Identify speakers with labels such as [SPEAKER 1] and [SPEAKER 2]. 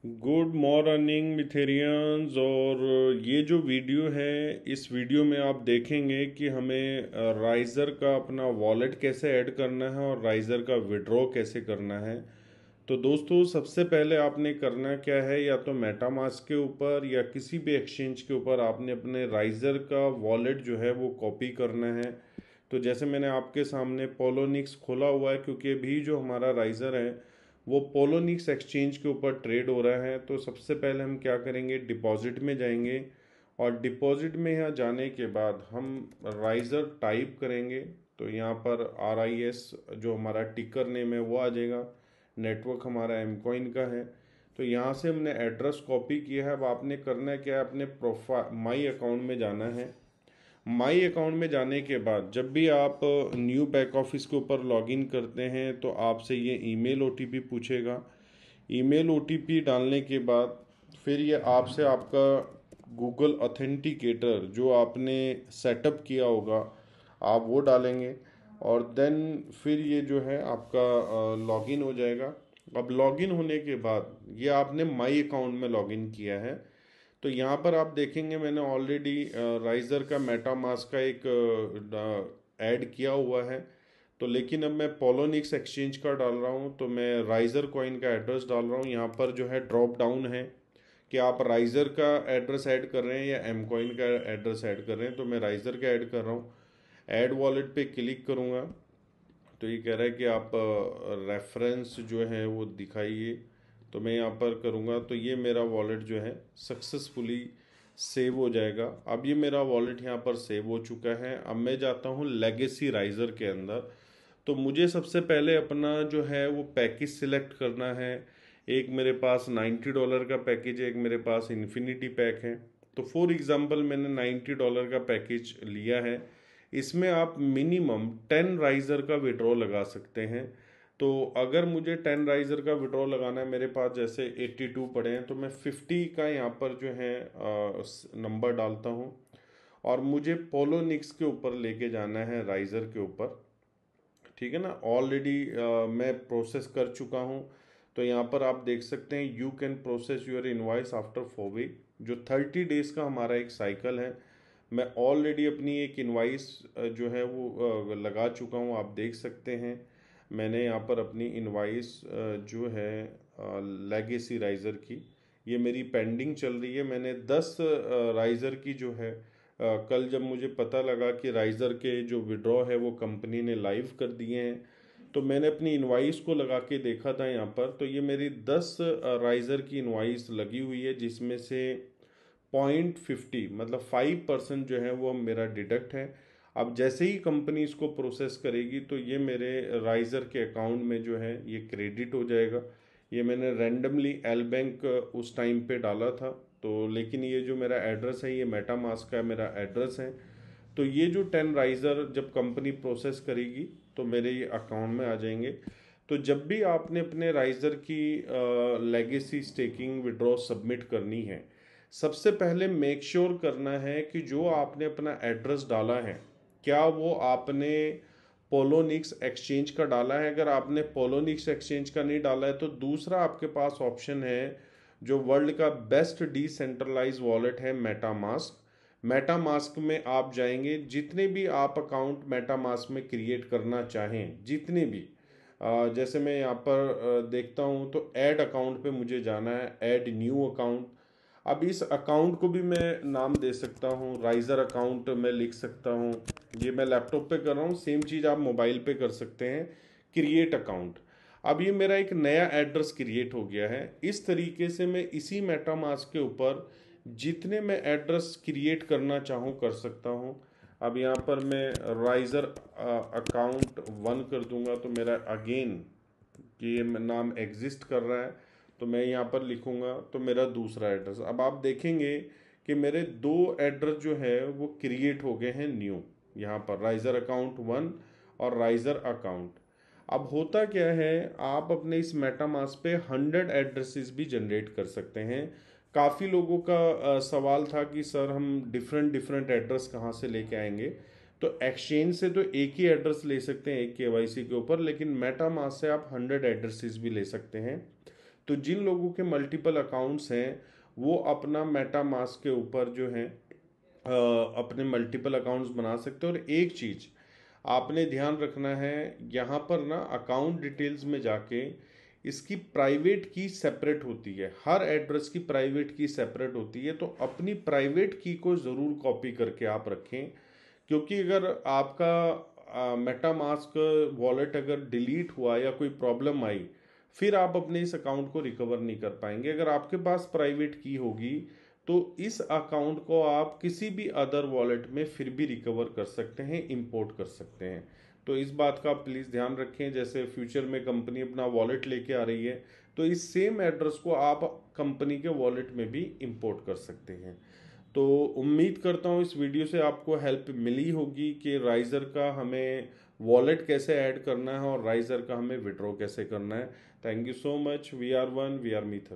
[SPEAKER 1] Good morning मिथेरियंस। और ये जो वीडियो है, इस वीडियो में आप देखेंगे कि हमें राइज़र का अपना वॉलेट कैसे ऐड करना है और राइज़र का विड्रॉ कैसे करना है। तो दोस्तों, सबसे पहले आपने करना क्या है, या तो मेटामास्क के ऊपर या किसी भी एक्सचेंज के ऊपर आपने अपने राइज़र का वॉलेट जो है वो कॉपी करना है। तो जैसे मैंने आपके सामने पोलोनिक्स खोला हुआ है, क्योंकि अभी जो हमारा राइज़र है वो पोलोनिक्स एक्सचेंज के ऊपर ट्रेड हो रहा है। तो सबसे पहले हम क्या करेंगे, डिपॉजिट में जाएंगे और डिपॉजिट में यहाँ जाने के बाद हम राइज़र टाइप करेंगे। तो यहाँ पर RIS जो हमारा टिकर नेम है वो आ जाएगा। नेटवर्क हमारा एम कॉइन का है। तो यहाँ से हमने एड्रेस कॉपी किया है। अब आपने करना क्या है, अपने प्रोफाइल माई अकाउंट में जाना है। माई अकाउंट में जाने के बाद जब भी आप न्यू बैक ऑफिस के ऊपर लॉगिन करते हैं तो आपसे ये ईमेल OTP पूछेगा। ईमेल OTP डालने के बाद फिर ये आपसे आपका गूगल ऑथेंटिकेटर जो आपने सेटअप किया होगा आप वो डालेंगे, और देन फिर ये जो है आपका लॉगिन हो जाएगा। अब लॉगिन होने के बाद ये आपने माई अकाउंट में लॉगिन किया है। तो यहाँ पर आप देखेंगे मैंने ऑलरेडी राइज़र का मेटामास्क का एक ऐड किया हुआ है। तो लेकिन अब मैं पोलोनिक्स एक्सचेंज का डाल रहा हूँ, तो मैं राइज़र कॉइन का एड्रेस डाल रहा हूँ। यहाँ पर जो है ड्रॉप डाउन है कि आप राइज़र का एड्रेस ऐड कर रहे हैं या एम कॉइन का एड्रेस ऐड कर रहे हैं। तो मैं राइज़र का ऐड कर रहा हूँ। ऐड वॉलेट पे क्लिक करूँगा तो ये कह रहा है कि आप रेफरेंस जो है वो दिखाइए। तो मैं यहाँ पर करूँगा तो ये मेरा वॉलेट जो है सक्सेसफुली सेव हो जाएगा। अब ये मेरा वॉलेट यहाँ पर सेव हो चुका है। अब मैं जाता हूँ लेगेसी राइज़र के अंदर। तो मुझे सबसे पहले अपना जो है वो पैकेज सिलेक्ट करना है। एक मेरे पास $90 का पैकेज है, एक मेरे पास इन्फिनिटी पैक है। तो फॉर एग्जांपल मैंने $90 का पैकेज लिया है। इसमें आप मिनिमम 10 राइज़र का विड्रॉ लगा सकते हैं। तो अगर मुझे 10 राइज़र का विड्रॉ लगाना है, मेरे पास जैसे 82 पड़े हैं, तो मैं 50 का यहाँ पर जो है नंबर डालता हूँ और मुझे पोलोनिक्स के ऊपर लेके जाना है, राइज़र के ऊपर। ठीक है ना। ऑलरेडी मैं प्रोसेस कर चुका हूँ। तो यहाँ पर आप देख सकते हैं you can process your invoice after 4 week, जो 30 डेज का हमारा एक साइकिल है। मैं ऑलरेडी अपनी एक इनवॉइस जो है वो लगा चुका हूँ, आप देख सकते हैं। मैंने यहाँ पर अपनी इनवॉइस जो है लेगेसी राइज़र की, ये मेरी पेंडिंग चल रही है। मैंने 10 राइज़र की जो है कल जब मुझे पता लगा कि राइज़र के जो विड्रॉ है वो कंपनी ने लाइव कर दिए हैं, तो मैंने अपनी इनवाइस को लगा के देखा था यहाँ पर। तो ये मेरी 10 राइज़र की इनवाइस लगी हुई है, जिसमें से 0.50 मतलब 5% जो है वो मेरा डिडक्ट है। अब जैसे ही कंपनी इसको प्रोसेस करेगी तो ये मेरे राइज़र के अकाउंट में जो है ये क्रेडिट हो जाएगा। ये मैंने रैंडमली एल बैंक उस टाइम पे डाला था। तो लेकिन ये जो मेरा एड्रेस है ये मेटामास्क का मेरा एड्रेस है। तो ये जो 10 राइज़र जब कंपनी प्रोसेस करेगी तो मेरे ये अकाउंट में आ जाएंगे। तो जब भी आपने अपने राइज़र की लेगेसी स्टेकिंग विड्रॉ सबमिट करनी है, सबसे पहले मेक श्योर करना है कि जो आपने अपना एड्रेस डाला है क्या वो आपने पोलोनिक्स एक्सचेंज का डाला है। अगर आपने पोलोनिक्स एक्सचेंज का नहीं डाला है तो दूसरा आपके पास ऑप्शन है जो वर्ल्ड का बेस्ट डिसेंट्रलाइज वॉलेट है, मेटामास्क। मेटामास्क में आप जाएंगे, जितने भी आप अकाउंट मेटामास्क में क्रिएट करना चाहें, जितने भी जैसे मैं यहाँ पर देखता हूँ तो ऐड अकाउंट पे मुझे जाना है, ऐड न्यू अकाउंट। अब इस अकाउंट को भी मैं नाम दे सकता हूँ, राइज़र अकाउंट मैं लिख सकता हूँ। ये मैं लैपटॉप पे कर रहा हूँ, सेम चीज़ आप मोबाइल पे कर सकते हैं, क्रिएट अकाउंट। अब ये मेरा एक नया एड्रेस क्रिएट हो गया है। इस तरीके से मैं इसी मेटामास्क के ऊपर जितने मैं एड्रेस क्रिएट करना चाहूँ कर सकता हूँ। अब यहाँ पर मैं राइज़र अकाउंट 1 कर दूंगा तो मेरा अगेन कि ये नाम एग्जिस्ट कर रहा है, तो मैं यहाँ पर लिखूँगा तो मेरा दूसरा एड्रेस। अब आप देखेंगे कि मेरे दो एड्रेस जो है वो क्रिएट हो गए हैं न्यू, यहाँ पर राइज़र अकाउंट 1 और राइज़र अकाउंट। अब होता क्या है, आप अपने इस मेटामास्क पे 100 एड्रेसेस भी जनरेट कर सकते हैं। काफ़ी लोगों का सवाल था कि सर हम डिफरेंट डिफरेंट एड्रेस कहाँ से लेके आएंगे। तो एक्सचेंज से तो एक ही एड्रेस ले सकते हैं एक KYC के ऊपर, लेकिन मेटामास्क से आप 100 एड्रेसेस भी ले सकते हैं। तो जिन लोगों के मल्टीपल अकाउंट्स हैं वो अपना मेटामास्क के ऊपर जो है अपने मल्टीपल अकाउंट्स बना सकते हैं। और एक चीज़ आपने ध्यान रखना है, यहाँ पर ना अकाउंट डिटेल्स में जाके इसकी प्राइवेट की सेपरेट होती है, हर एड्रेस की प्राइवेट की सेपरेट होती है। तो अपनी प्राइवेट की को ज़रूर कॉपी करके आप रखें, क्योंकि अगर आपका मेटामास्क वॉलेट अगर डिलीट हुआ या कोई प्रॉब्लम आई, फिर आप अपने इस अकाउंट को रिकवर नहीं कर पाएंगे। अगर आपके पास प्राइवेट की होगी तो इस अकाउंट को आप किसी भी अदर वॉलेट में फिर भी रिकवर कर सकते हैं, इंपोर्ट कर सकते हैं। तो इस बात का आप प्लीज़ ध्यान रखें। जैसे फ्यूचर में कंपनी अपना वॉलेट लेके आ रही है तो इस सेम एड्रेस को आप कंपनी के वॉलेट में भी इंपोर्ट कर सकते हैं। तो उम्मीद करता हूँ इस वीडियो से आपको हेल्प मिली होगी कि राइजर का हमें वॉलेट कैसे ऐड करना है और राइजर का हमें विड्रॉ कैसे करना है। Thank you so much. We are one, we are मीथर।